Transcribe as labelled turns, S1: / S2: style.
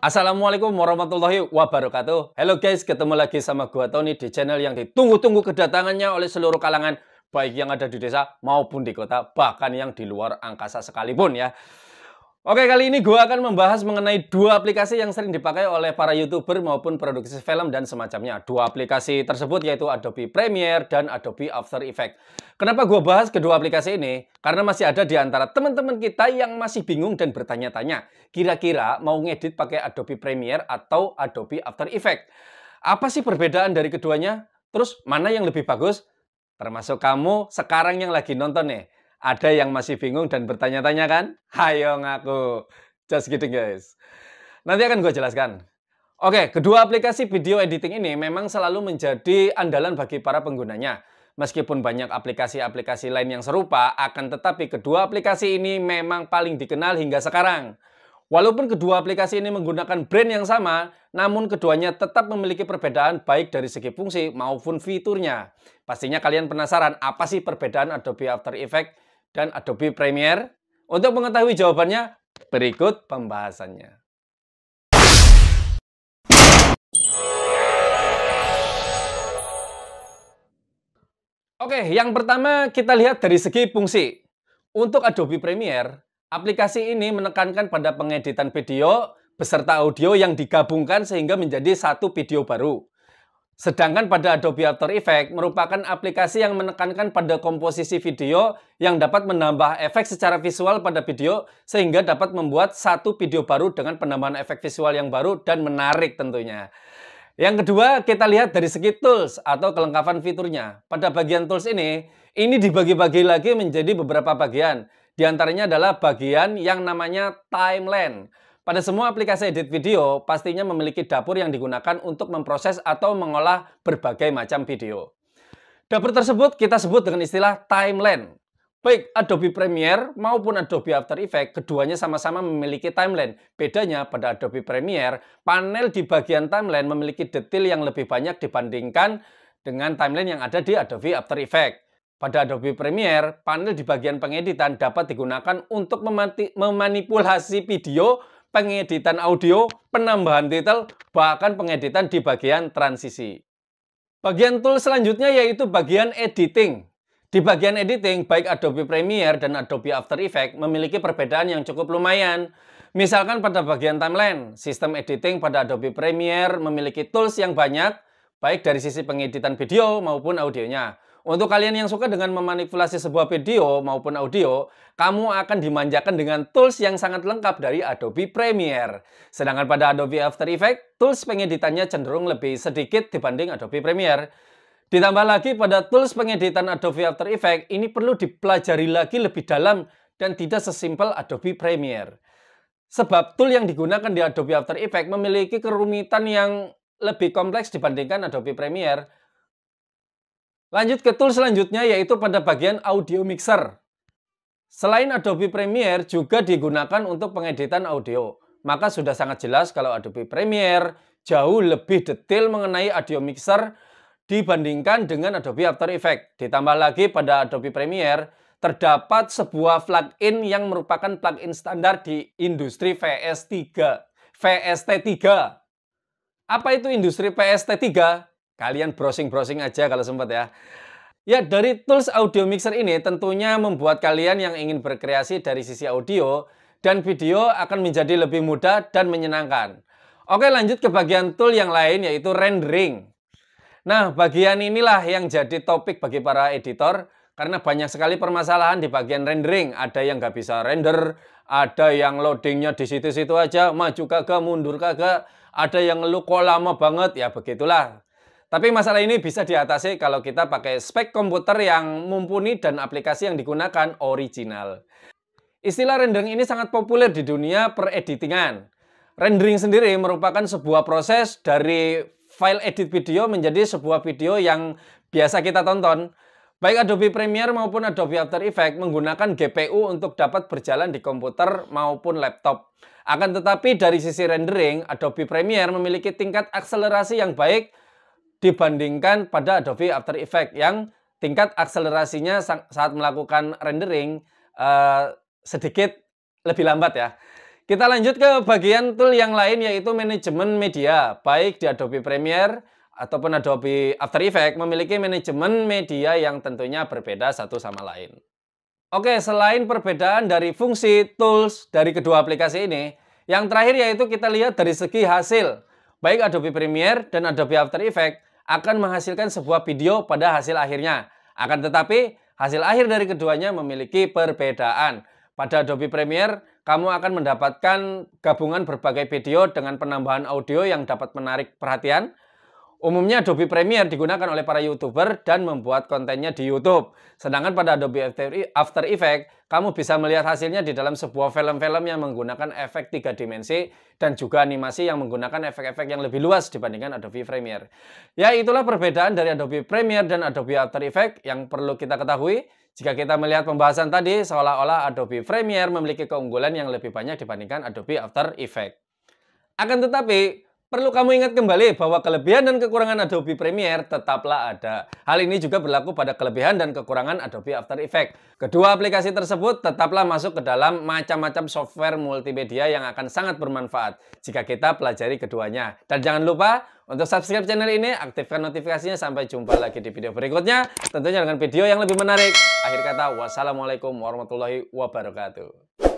S1: Assalamualaikum warahmatullahi wabarakatuh. Halo guys, ketemu lagi sama gua Tony di channel yang ditunggu-tunggu kedatangannya oleh seluruh kalangan, baik yang ada di desa maupun di kota, bahkan yang di luar angkasa sekalipun ya. Oke, kali ini gua akan membahas mengenai dua aplikasi yang sering dipakai oleh para YouTuber maupun produksi film dan semacamnya. Dua aplikasi tersebut yaitu Adobe Premiere dan Adobe After Effects. Kenapa gua bahas kedua aplikasi ini? Karena masih ada di antara teman-teman kita yang masih bingung dan bertanya-tanya, kira-kira mau ngedit pakai Adobe Premiere atau Adobe After Effects? Apa sih perbedaan dari keduanya? Terus mana yang lebih bagus? Termasuk kamu sekarang yang lagi nonton nih. Ada yang masih bingung dan bertanya-tanya kan? Hayo ngaku. Just kidding guys. Nanti akan gue jelaskan. Oke, kedua aplikasi video editing ini memang selalu menjadi andalan bagi para penggunanya. Meskipun banyak aplikasi-aplikasi lain yang serupa, akan tetapi kedua aplikasi ini memang paling dikenal hingga sekarang. Walaupun kedua aplikasi ini menggunakan brand yang sama, namun keduanya tetap memiliki perbedaan baik dari segi fungsi maupun fiturnya. Pastinya kalian penasaran apa sih perbedaan Adobe After Effects dan Adobe Premiere? Untuk mengetahui jawabannya, berikut pembahasannya. Oke, yang pertama kita lihat dari segi fungsi. Untuk Adobe Premiere, aplikasi ini menekankan pada pengeditan video beserta audio yang digabungkan sehingga menjadi satu video baru. Sedangkan pada Adobe After Effects merupakan aplikasi yang menekankan pada komposisi video yang dapat menambah efek secara visual pada video sehingga dapat membuat satu video baru dengan penambahan efek visual yang baru dan menarik tentunya. Yang kedua, kita lihat dari segi tools atau kelengkapan fiturnya. Pada bagian tools ini dibagi-bagi lagi menjadi beberapa bagian. Di antaranya adalah bagian yang namanya timeline. Pada semua aplikasi edit video, pastinya memiliki dapur yang digunakan untuk memproses atau mengolah berbagai macam video. Dapur tersebut kita sebut dengan istilah timeline. Baik Adobe Premiere maupun Adobe After Effects, keduanya sama-sama memiliki timeline. Bedanya pada Adobe Premiere, panel di bagian timeline memiliki detail yang lebih banyak dibandingkan dengan timeline yang ada di Adobe After Effects. Pada Adobe Premiere, panel di bagian pengeditan dapat digunakan untuk memanipulasi video, pengeditan audio, penambahan detail, bahkan pengeditan di bagian transisi. Bagian tool selanjutnya yaitu bagian editing. Di bagian editing, baik Adobe Premiere dan Adobe After Effects memiliki perbedaan yang cukup lumayan. Misalkan pada bagian timeline, sistem editing pada Adobe Premiere memiliki tools yang banyak, baik dari sisi pengeditan video maupun audionya. Untuk kalian yang suka dengan memanipulasi sebuah video maupun audio, kamu akan dimanjakan dengan tools yang sangat lengkap dari Adobe Premiere. Sedangkan pada Adobe After Effects, tools pengeditannya cenderung lebih sedikit dibanding Adobe Premiere. Ditambah lagi pada tools pengeditan Adobe After Effects, ini perlu dipelajari lagi lebih dalam dan tidak sesimpel Adobe Premiere. Sebab tool yang digunakan di Adobe After Effects memiliki kerumitan yang lebih kompleks dibandingkan Adobe Premiere. Lanjut ke tool selanjutnya yaitu pada bagian audio mixer. Selain Adobe Premiere juga digunakan untuk pengeditan audio. Maka sudah sangat jelas kalau Adobe Premiere jauh lebih detail mengenai audio mixer dibandingkan dengan Adobe After Effects. Ditambah lagi pada Adobe Premiere, terdapat sebuah plugin yang merupakan plugin standar di industri VST3. Apa itu industri VST3? Kalian browsing-browsing aja kalau sempat ya. Ya, dari tools audio mixer ini tentunya membuat kalian yang ingin berkreasi dari sisi audio dan video akan menjadi lebih mudah dan menyenangkan. Oke, lanjut ke bagian tool yang lain yaitu rendering. Nah, bagian inilah yang jadi topik bagi para editor karena banyak sekali permasalahan di bagian rendering. Ada yang nggak bisa render, ada yang loadingnya di situ-situ aja, maju kagak, mundur kagak, ada yang ngeluh kok lama banget, ya begitulah. Tapi masalah ini bisa diatasi kalau kita pakai spek komputer yang mumpuni dan aplikasi yang digunakan original. Istilah rendering ini sangat populer di dunia pereditingan. Rendering sendiri merupakan sebuah proses dari file edit video menjadi sebuah video yang biasa kita tonton. Baik Adobe Premiere maupun Adobe After Effects menggunakan GPU untuk dapat berjalan di komputer maupun laptop. Akan tetapi dari sisi rendering, Adobe Premiere memiliki tingkat akselerasi yang baik dibandingkan pada Adobe After Effects yang tingkat akselerasinya saat melakukan rendering sedikit lebih lambat ya. Kita lanjut ke bagian tool yang lain yaitu manajemen media. Baik di Adobe Premiere ataupun Adobe After Effects memiliki manajemen media yang tentunya berbeda satu sama lain. Oke, selain perbedaan dari fungsi tools dari kedua aplikasi ini, yang terakhir yaitu kita lihat dari segi hasil. Baik Adobe Premiere dan Adobe After Effects akan menghasilkan sebuah video pada hasil akhirnya. Akan tetapi, hasil akhir dari keduanya memiliki perbedaan. Pada Adobe Premiere, kamu akan mendapatkan gabungan berbagai video dengan penambahan audio yang dapat menarik perhatian. Umumnya Adobe Premiere digunakan oleh para YouTuber dan membuat kontennya di YouTube. Sedangkan pada Adobe After Effects, kamu bisa melihat hasilnya di dalam sebuah film-film yang menggunakan efek 3 dimensi dan juga animasi yang menggunakan efek-efek yang lebih luas dibandingkan Adobe Premiere. Ya, itulah perbedaan dari Adobe Premiere dan Adobe After Effects yang perlu kita ketahui. Jika kita melihat pembahasan tadi, seolah-olah Adobe Premiere memiliki keunggulan yang lebih banyak dibandingkan Adobe After Effects. Akan tetapi, perlu kamu ingat kembali bahwa kelebihan dan kekurangan Adobe Premiere tetaplah ada. Hal ini juga berlaku pada kelebihan dan kekurangan Adobe After Effects. Kedua aplikasi tersebut tetaplah masuk ke dalam macam-macam software multimedia yang akan sangat bermanfaat jika kita pelajari keduanya. Dan jangan lupa untuk subscribe channel ini, aktifkan notifikasinya. Sampai jumpa lagi di video berikutnya, tentunya dengan video yang lebih menarik. Akhir kata, wassalamualaikum warahmatullahi wabarakatuh.